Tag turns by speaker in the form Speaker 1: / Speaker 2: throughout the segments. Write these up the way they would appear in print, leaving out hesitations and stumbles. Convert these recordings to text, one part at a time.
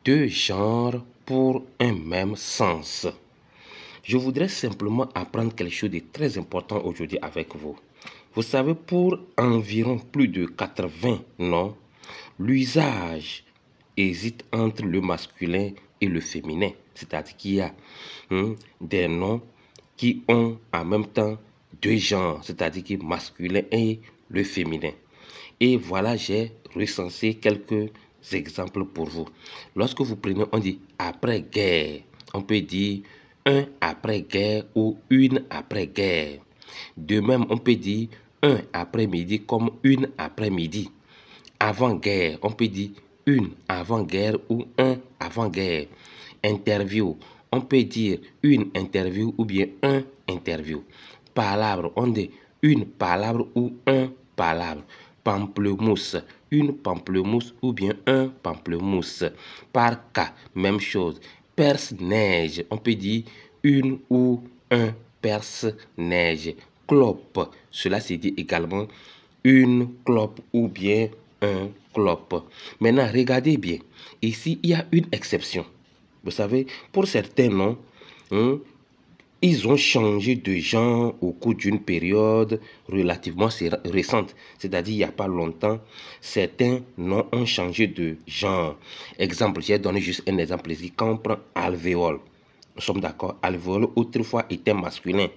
Speaker 1: deux genres pour un même sens. Je voudrais simplement apprendre quelque chose de très important aujourd'hui avec vous. Vous savez, pour environ plus de 80 noms, l'usage hésite entre le masculin et le féminin. C'est-à-dire qu'il y a des noms qui ont en même temps deux genres, c'est-à-dire que masculin et le féminin. Et voilà, j'ai recensé quelques exemples pour vous. Lorsque vous prenez, on dit après-guerre. On peut dire un après-guerre ou une après-guerre. De même, on peut dire un après-midi comme une après-midi. Avant-guerre, on peut dire une avant-guerre ou un avant-guerre. Interview, on peut dire une interview ou bien un interview. Palabre, on dit une palabre ou un palabre. Pamplemousse, une pamplemousse ou bien un pamplemousse. Parka, même chose. Perce-neige, on peut dire une ou un perce-neige. Clope, cela se dit également une clope ou bien un clope. Maintenant, regardez bien. Ici, il y a une exception. Vous savez, pour certains noms, ils ont changé de genre au cours d'une période relativement récente. C'est-à-dire, il n'y a pas longtemps, certains noms ont changé de genre. Exemple, j'ai donné juste un exemple ici. Quand on prend alvéole, nous sommes d'accord, alvéole autrefois était masculin.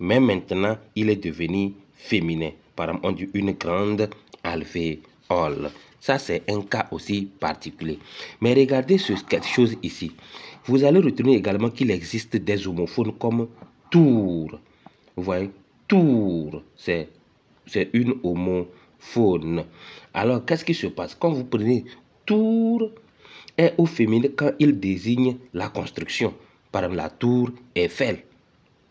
Speaker 1: Mais maintenant, il est devenu féminin. Par exemple, on dit une grande alvéole. Ça, c'est un cas aussi particulier. Mais regardez quelque chose ici. Vous allez retenir également qu'il existe des homophones comme tour. Vous voyez, tour, c'est une homophone. Alors, qu'est-ce qui se passe? Quand vous prenez tour, est au féminin quand il désigne la construction. Par exemple, la tour Eiffel.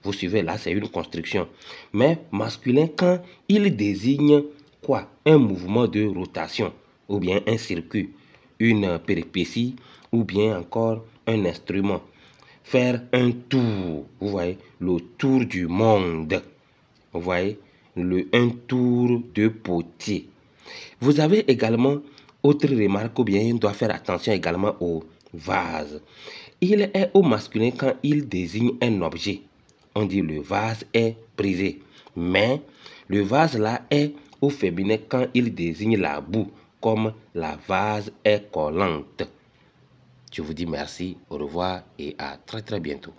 Speaker 1: Vous suivez, là, c'est une construction. Mais masculin quand il désigne quoi? Un mouvement de rotation, ou bien un circuit, une péripétie, ou bien encore un instrument. Faire un tour, vous voyez, le tour du monde. Vous voyez, un tour de potier. Vous avez également, autre remarque, ou bien on doit faire attention également au vase. Il est au masculin quand il désigne un objet. On dit le vase est brisé. Mais le vase là est au féminin quand il désigne la boue, comme la vase est collante. Je vous dis merci, au revoir et à très bientôt.